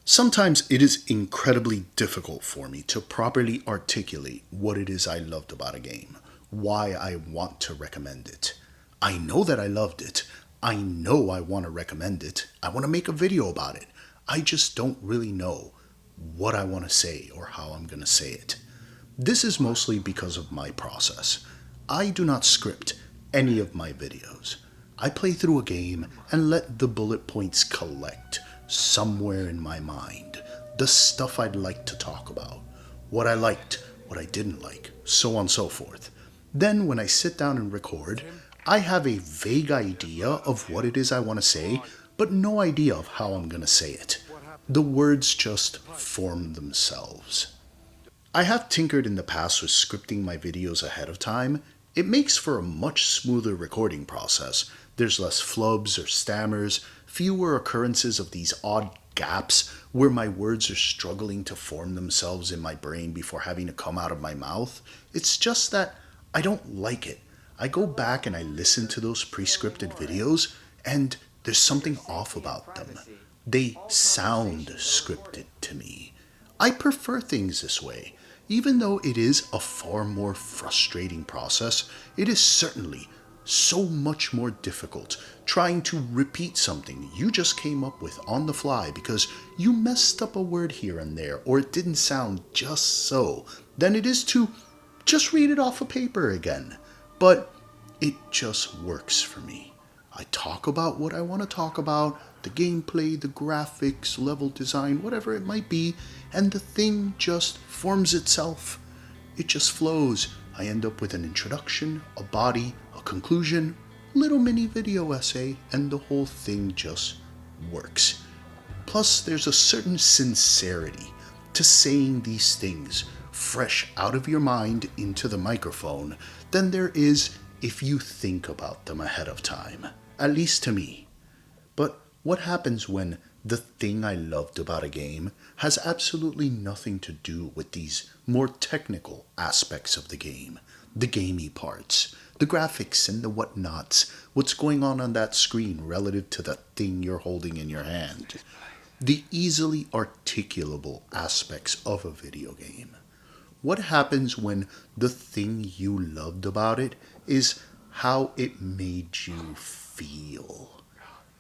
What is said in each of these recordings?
Sometimes it is incredibly difficult for me to properly articulate what it is I loved about a game, why I want to recommend it. I know that I loved it. I know I want to recommend it. I want to make a video about it. I just don't really know what I want to say or how I'm going to say it. This is mostly because of my process. I do not script any of my videos. I play through a game and let the bullet points collect somewhere in my mind. The stuff I'd like to talk about. What I liked, what I didn't like, so on and so forth. Then when I sit down and record, I have a vague idea of what it is I want to say, but no idea of how I'm going to say it. The words just form themselves. I have tinkered in the past with scripting my videos ahead of time. It makes for a much smoother recording process. There's less flubs or stammers, fewer occurrences of these odd gaps where my words are struggling to form themselves in my brain before having to come out of my mouth. It's just that I don't like it. I go back and I listen to those pre-scripted videos and there's something off about them. They sound scripted to me. I prefer things this way. Even though it is a far more frustrating process, it is certainly so much more difficult trying to repeat something you just came up with on the fly because you messed up a word here and there or it didn't sound just so than it is to just read it off a paper again. But it just works for me. I talk about what I want to talk about, the gameplay, the graphics, level design, whatever it might be, and the thing just forms itself. It just flows. I end up with an introduction, a body, a conclusion, little mini video essay, and the whole thing just works. Plus, there's a certain sincerity to saying these things fresh out of your mind into the microphone than there is if you think about them ahead of time. At least to me. But what happens when the thing I loved about a game has absolutely nothing to do with these more technical aspects of the game? The gamey parts, the graphics and the whatnots, what's going on that screen relative to the thing you're holding in your hand. The easily articulable aspects of a video game. What happens when the thing you loved about it is how it made you feel?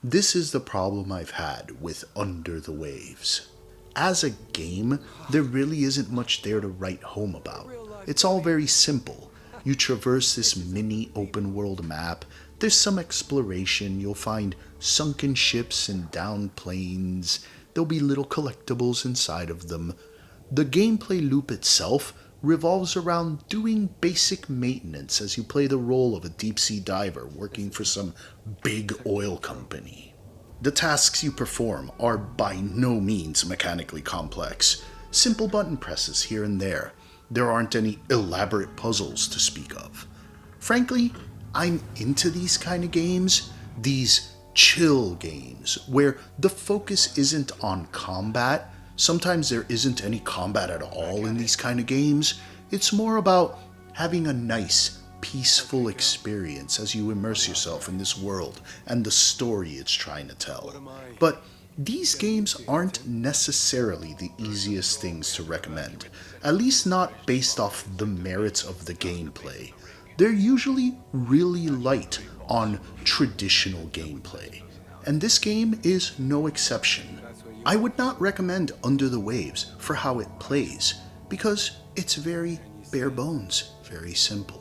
This is the problem I've had with Under the Waves. As a game, there really isn't much there to write home about. It's all very simple. You traverse this mini open world map, there's some exploration, you'll find sunken ships and downed planes, there'll be little collectibles inside of them. The gameplay loop itself revolves around doing basic maintenance as you play the role of a deep-sea diver working for some big oil company. The tasks you perform are by no means mechanically complex. Simple button presses here and there. There aren't any elaborate puzzles to speak of. Frankly, I'm into these kind of games, these chill games, where the focus isn't on combat. Sometimes there isn't any combat at all in these kind of games. It's more about having a nice, peaceful experience as you immerse yourself in this world and the story it's trying to tell. But these games aren't necessarily the easiest things to recommend, at least not based off the merits of the gameplay. They're usually really light on traditional gameplay, and this game is no exception. I would not recommend Under the Waves for how it plays, because it's very bare bones, very simple.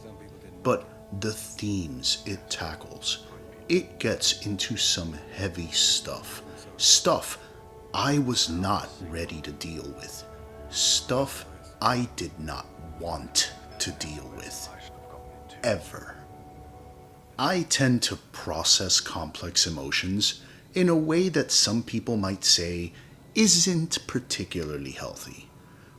But the themes it tackles, it gets into some heavy stuff. Stuff I was not ready to deal with. Stuff I did not want to deal with. Ever. I tend to process complex emotions in a way that some people might say isn't particularly healthy.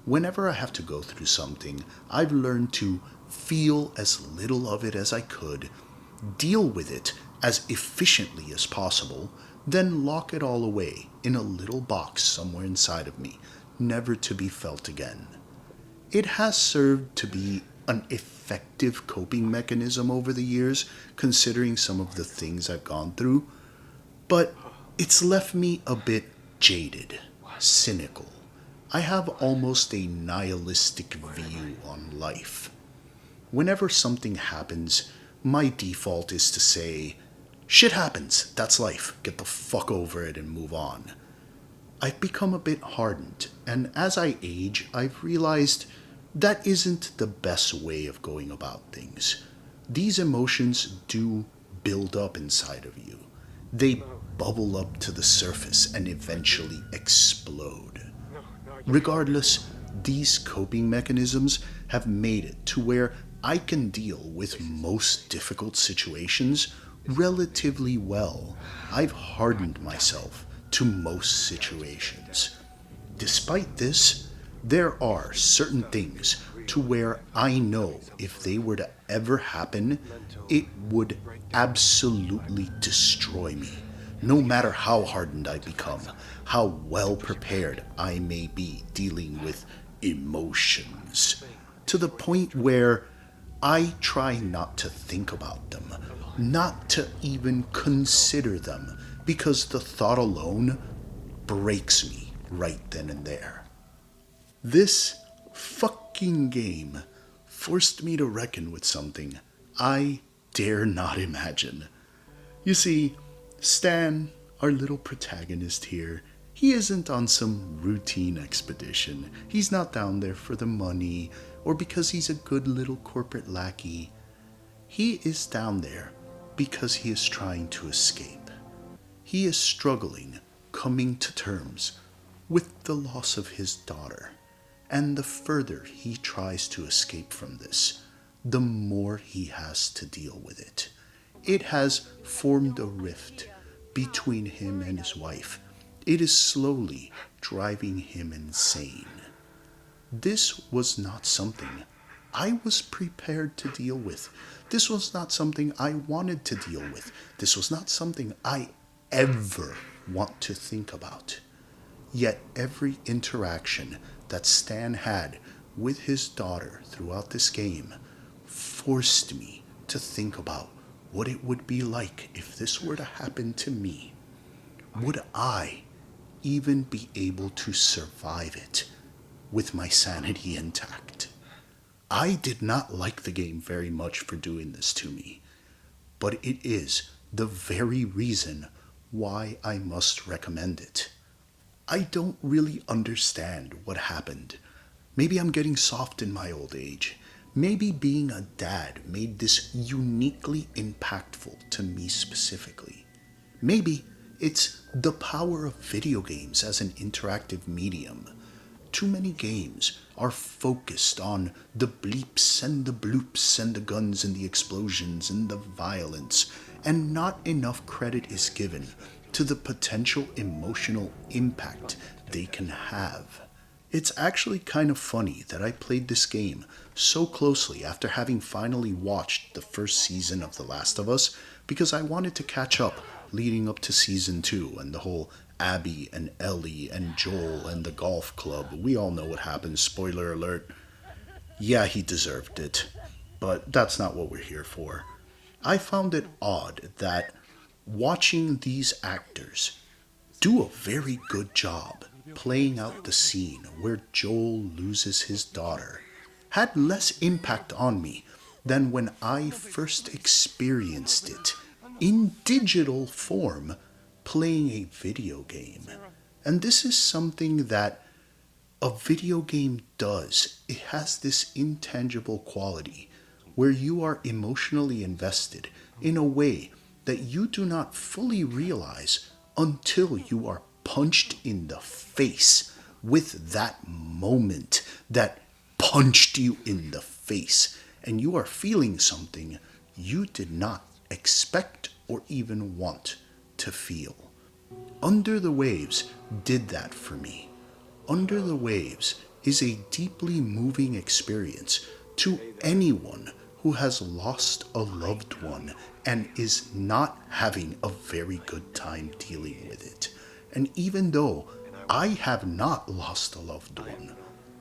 Whenever I have to go through something, I've learned to feel as little of it as I could, deal with it as efficiently as possible, then lock it all away in a little box somewhere inside of me, never to be felt again. It has served to be an effective coping mechanism over the years, considering some of the things I've gone through, but it's left me a bit jaded. cynical. I have almost a nihilistic view on life. Whenever something happens, my default is to say, shit happens, that's life, get the fuck over it and move on. I've become a bit hardened, and as I age, I've realized that isn't the best way of going about things. These emotions do build up inside of you. They bubble up to the surface and eventually explode. Regardless, these coping mechanisms have made it to where I can deal with most difficult situations relatively well. I've hardened myself to most situations. Despite this, there are certain things to where I know if they were to ever happen, it would absolutely destroy me. No matter how hardened I become, how well prepared I may be dealing with emotions, to the point where I try not to think about them, not to even consider them, because the thought alone breaks me right then and there. This fucking game forced me to reckon with something I dare not imagine. You see, Stan, our little protagonist here, he isn't on some routine expedition. He's not down there for the money or because he's a good little corporate lackey. He is down there because he is trying to escape. He is struggling, coming to terms with the loss of his daughter. And the further he tries to escape from this, the more he has to deal with it. It has formed a rift between him and his wife. It is slowly driving him insane. This was not something I was prepared to deal with. This was not something I wanted to deal with. This was not something I ever want to think about. Yet every interaction that Stan had with his daughter throughout this game forced me to think about what it would be like if this were to happen to me. Would I even be able to survive it with my sanity intact? I did not like the game very much for doing this to me, but it is the very reason why I must recommend it. I don't really understand what happened. Maybe I'm getting soft in my old age. Maybe being a dad made this uniquely impactful to me specifically. Maybe it's the power of video games as an interactive medium. Too many games are focused on the bleeps and the bloops and the guns and the explosions and the violence, and not enough credit is given to the potential emotional impact they can have. It's actually kind of funny that I played this game so closely after having finally watched the first season of The Last of Us, because I wanted to catch up leading up to season 2 and the whole Abby and Ellie and Joel and the golf club. We all know what happens, spoiler alert. Yeah, he deserved it, but that's not what we're here for. I found it odd that watching these actors do a very good job playing out the scene where Joel loses his daughter had less impact on me than when I first experienced it in digital form playing a video game. And this is something that a video game does. It has this intangible quality where you are emotionally invested in a way that you do not fully realize until you are punched in the face with that moment that punched you in the face, and you are feeling something you did not expect or even want to feel. Under the Waves did that for me. Under the Waves is a deeply moving experience to anyone who has lost a loved one and is not having a very good time dealing with it. And even though I have not lost a loved one,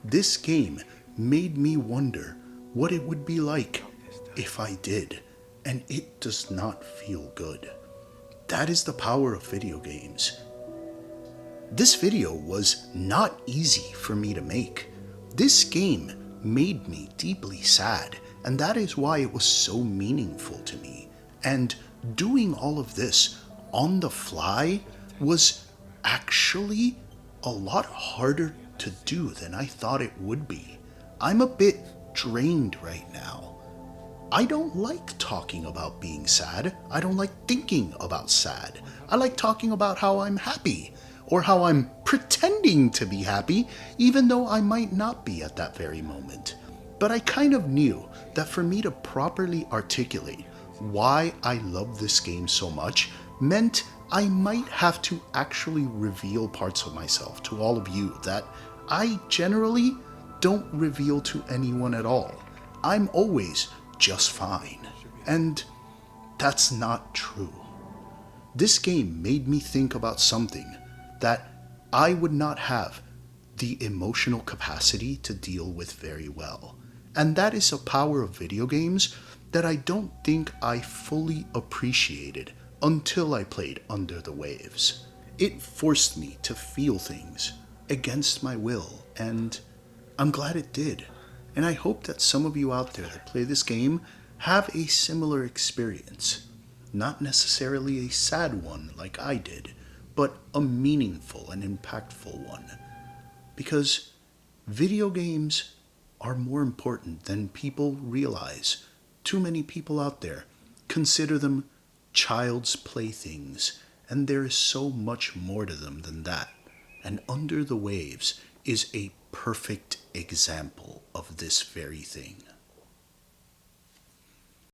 this game made me wonder what it would be like if I did, and it does not feel good. That is the power of video games. This video was not easy for me to make. This game made me deeply sad, and that is why it was so meaningful to me. And doing all of this on the fly was actually a lot harder to do than I thought it would be. I'm a bit drained right now. I don't like talking about being sad. I don't like thinking about sad. I like talking about how I'm happy, or how I'm pretending to be happy, even though I might not be at that very moment. But I kind of knew that for me to properly articulate why I love this game so much meant I might have to actually reveal parts of myself to all of you that I generally don't reveal to anyone at all. I'm always just fine. And that's not true. This game made me think about something that I would not have the emotional capacity to deal with very well. And that is a power of video games that I don't think I fully appreciated until I played Under the Waves. It forced me to feel things against my will, and I'm glad it did. And I hope that some of you out there that play this game have a similar experience. Not necessarily a sad one like I did, but a meaningful and impactful one. Because video games are more important than people realize. Too many people out there consider them child's playthings, and there is so much more to them than that. And Under the Waves is a perfect example of this very thing.